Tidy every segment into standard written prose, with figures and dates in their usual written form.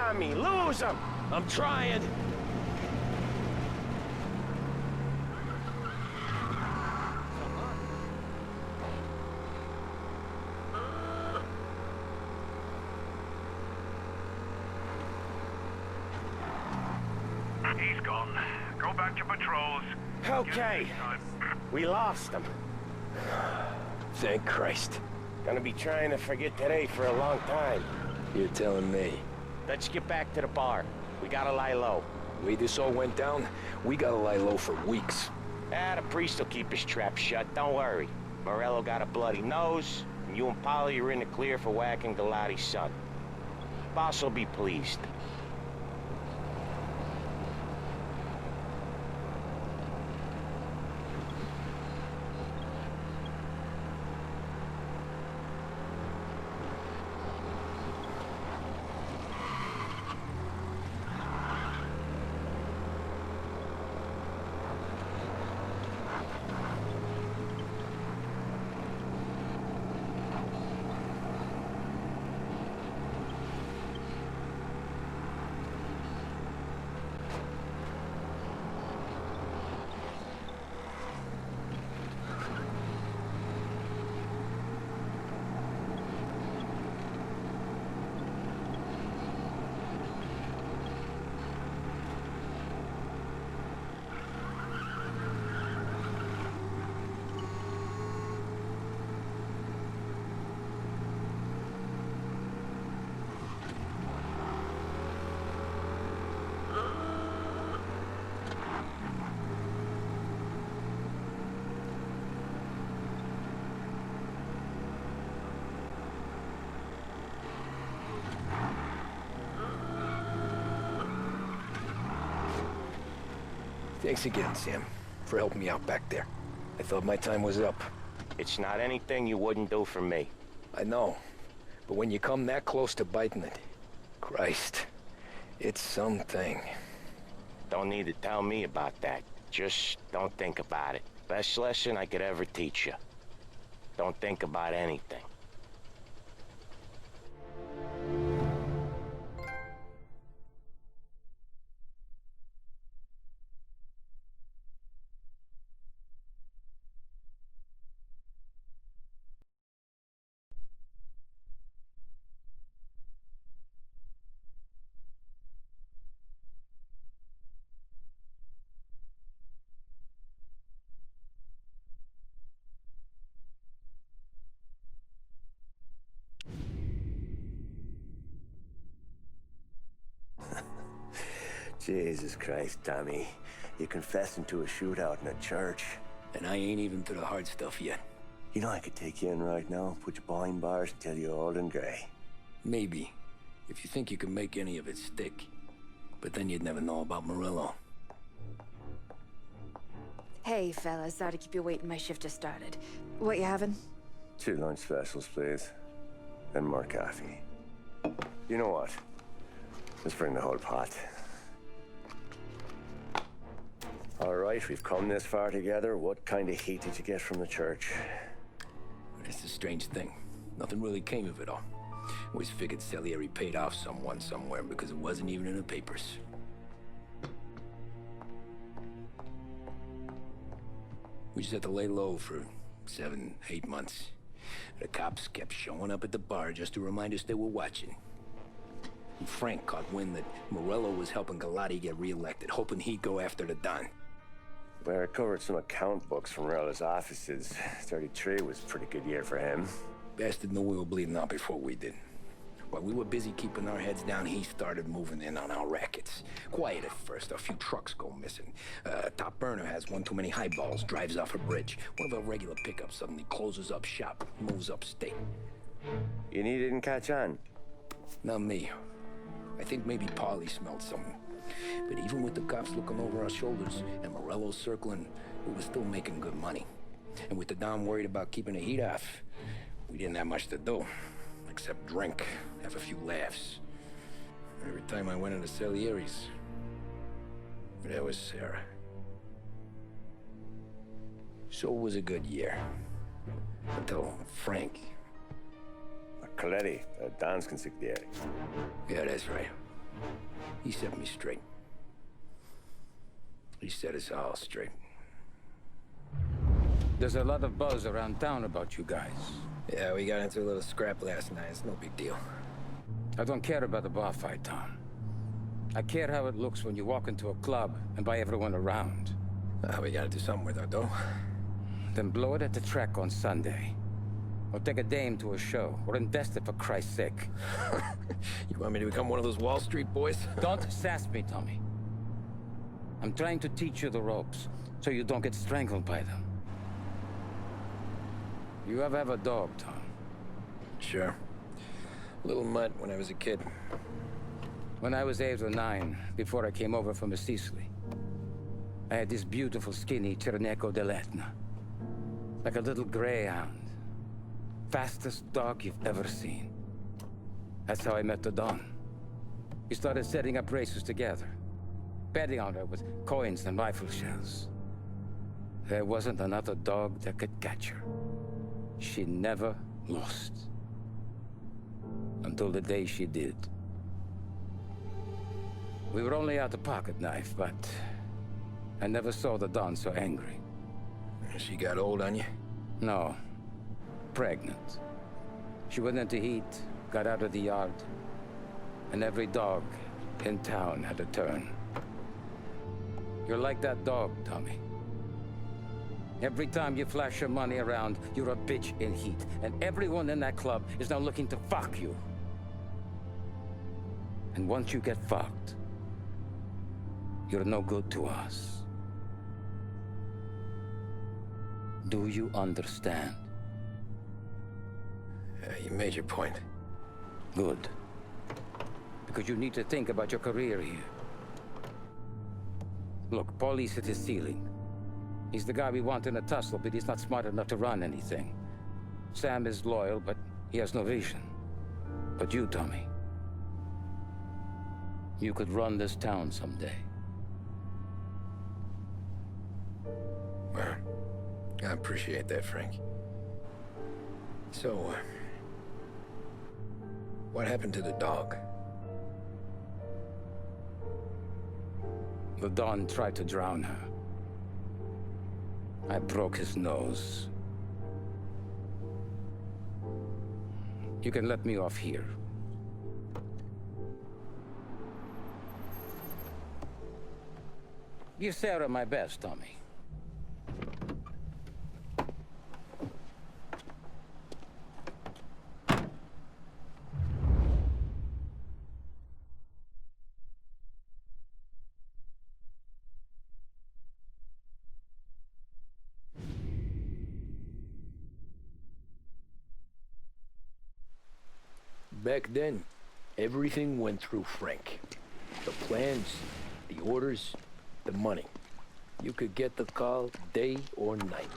on me! Lose him! I'm trying! He's gone. Go back to patrols. Okay. We lost him. Thank Christ. Gonna be trying to forget today for a long time. You're telling me. Let's get back to the bar. We gotta lie low. The way this all went down, we gotta lie low for weeks. The priest will keep his trap shut, don't worry. Morello got a bloody nose, and you and Polly are in the clear for whacking Galati's son. Boss will be pleased. Thanks again, Sam, for helping me out back there. I thought my time was up. It's not anything you wouldn't do for me. I know, but when you come that close to biting it, Christ, it's something. Don't need to tell me about that. Just don't think about it. Best lesson I could ever teach you. Don't think about anything. Jesus Christ, Tommy. You're confessing to a shootout in a church. And I ain't even to the hard stuff yet. You know I could take you in right now, put you behind bars until you're old and grey. Maybe, if you think you can make any of it stick. But then you'd never know about Morello. Hey, fellas, sorry to keep you waiting. My shift just started. What you having? 2 lunch specials, please. And more coffee. You know what? Let's bring the whole pot. All right, we've come this far together. What kind of heat did you get from the church? That's the strange thing. Nothing really came of it all. Always figured Salieri paid off someone somewhere because it wasn't even in the papers. We just had to lay low for 7, 8 months. The cops kept showing up at the bar just to remind us they were watching. And Frank caught wind that Morello was helping Galati get reelected, hoping he'd go after the Don. Well, I recovered some account books from Morello's offices. 33 was a pretty good year for him. Bastard knew we were bleeding out before we did. While we were busy keeping our heads down, he started moving in on our rackets. Quiet at first, a few trucks go missing. Top burner has one too many highballs, drives off a bridge. One of our regular pickups suddenly closes up shop, moves upstate. You didn't catch on? Not me. I think maybe Polly smelled something. But even with the cops looking over our shoulders and Morello circling, we were still making good money. And with the Don worried about keeping the heat off, we didn't have much to do. Except drink, have a few laughs. Every time I went into Salieri's, there was Sarah. So it was a good year. Until Frank. Coletti, Don's consigliere. Yeah, that's right. He set me straight. He set us all straight. There's a lot of buzz around town about you guys. Yeah, we got into a little scrap last night. It's no big deal. I don't care about the bar fight, Tom. I care how it looks when you walk into a club and buy everyone around. We gotta do something with our dough. Then blow it at the track on Sunday. Or take a dame to a show. Or invest it for Christ's sake. You want me to become one of those Wall Street boys? Don't sass me, Tommy. I'm trying to teach you the ropes, so you don't get strangled by them. You ever have a dog, Tom? Sure. Little mutt when I was a kid. When I was 8 or 9, before I came over from Sicily, I had this beautiful, skinny Cerneco dell'Etna. Like a little greyhound. Fastest dog you've ever seen. That's how I met the Don. We started setting up races together. Betting on her with coins and rifle shells. There wasn't another dog that could catch her. She never lost. Until the day she did. We were only out a pocket knife, but I never saw the Don so angry. She got old on you? No. Pregnant. She went into heat, got out of the yard, and every dog in town had a turn. You're like that dog, Tommy. Every time you flash your money around, you're a bitch in heat, and everyone in that club is now looking to fuck you. And once you get fucked, you're no good to us. Do you understand? You made your point. Good. Because you need to think about your career here. Look, Paulie's hit his ceiling. He's the guy we want in a tussle, but he's not smart enough to run anything. Sam is loyal, but he has no vision. But you, Tommy, you could run this town someday. Well, I appreciate that, Frank. So, what happened to the dog? The Don tried to drown her. I broke his nose. You can let me off here. Give Sarah my best, Tommy. Back then, everything went through Frank. The plans, the orders, the money. You could get the call day or night.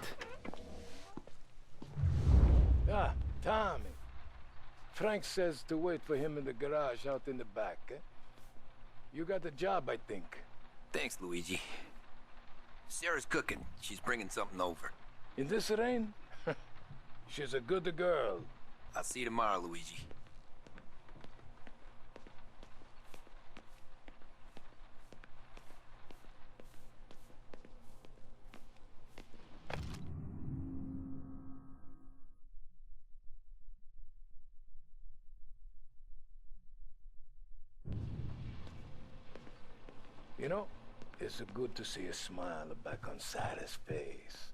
Ah, Tommy. Frank says to wait for him in the garage out in the back, eh? You got the job, I think. Thanks, Luigi. Sarah's cooking. She's bringing something over. In this rain? She's a good girl. I'll see you tomorrow, Luigi. You know, it's good to see a smile back on Sarah's face.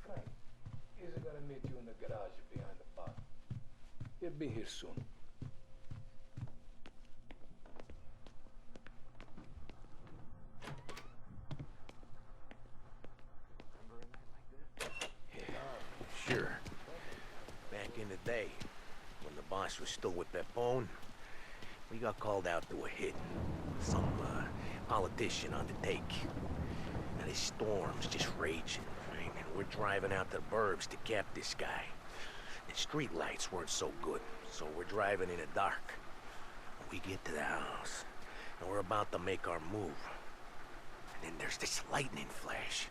Frank, he's gonna meet you in the garage behind the bar. He'll be here soon. Sure. Back in the day, when the boss was still with Pepone, we got called out to a hit. Some politician on the take. Now this storm's just raging, right? And we're driving out to the burbs to cap this guy. The street lights weren't so good, so we're driving in the dark. We get to the house, and we're about to make our move. And then there's this lightning flash.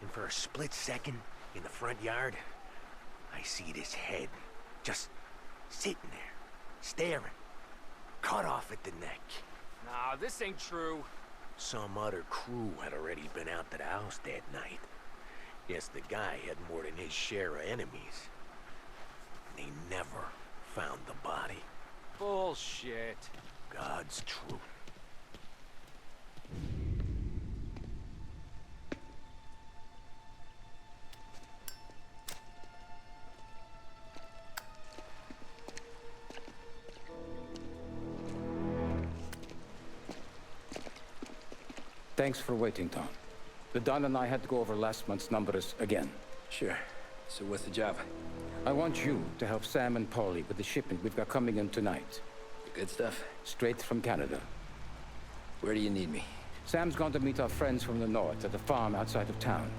And for a split second, in the front yard, I see this head, just sitting there, staring, cut off at the neck. Nah, this ain't true. Some other crew had already been out to the house that night. Guess the guy had more than his share of enemies. They never found the body. Bullshit. God's truth. Thanks for waiting, Tom. The Don and I had to go over last month's numbers again. Sure. So what's the job? I want you to help Sam and Paulie with the shipment we've got coming in tonight. The good stuff? Straight from Canada. Where do you need me? Sam's gone to meet our friends from the north at the farm outside of town.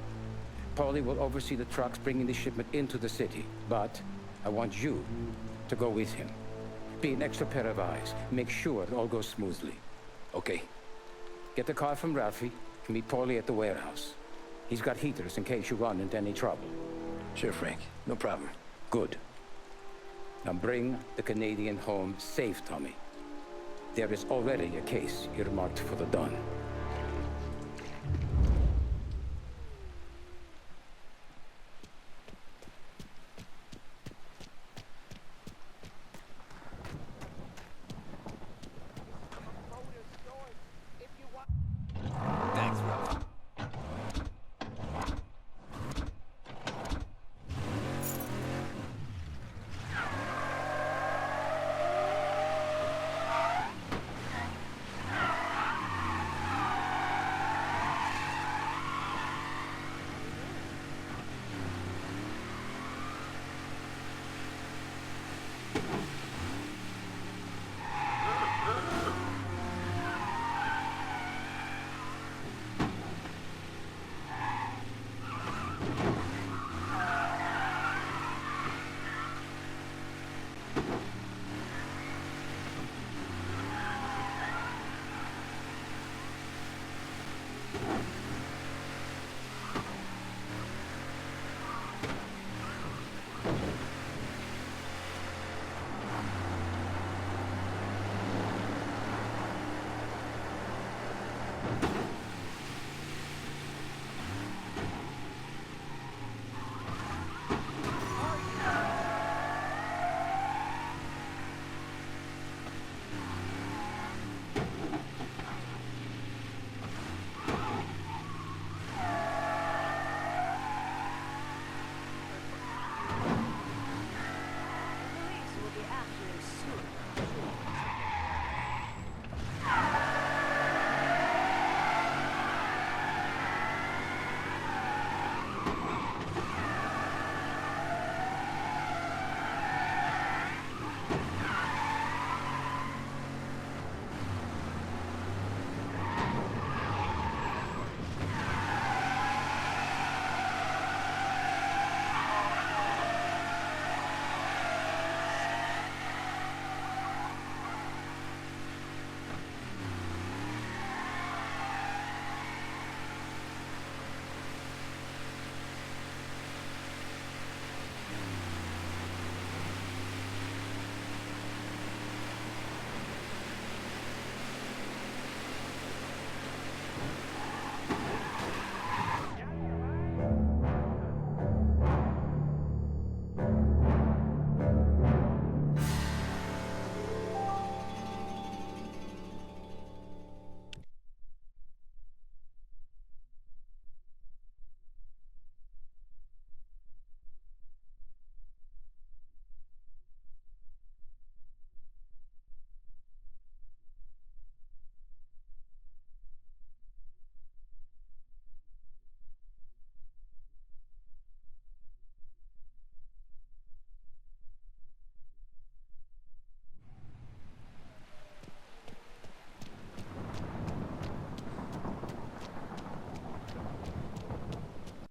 Paulie will oversee the trucks bringing the shipment into the city, but I want you to go with him. Be an extra pair of eyes. Make sure it all goes smoothly. Okay. Get the car from Ralphie and meet Paulie at the warehouse. He's got heaters in case you run into any trouble. Sure, Frank. No problem. Good. Now bring the Canadian home safe, Tommy. There is already a case earmarked for the Don.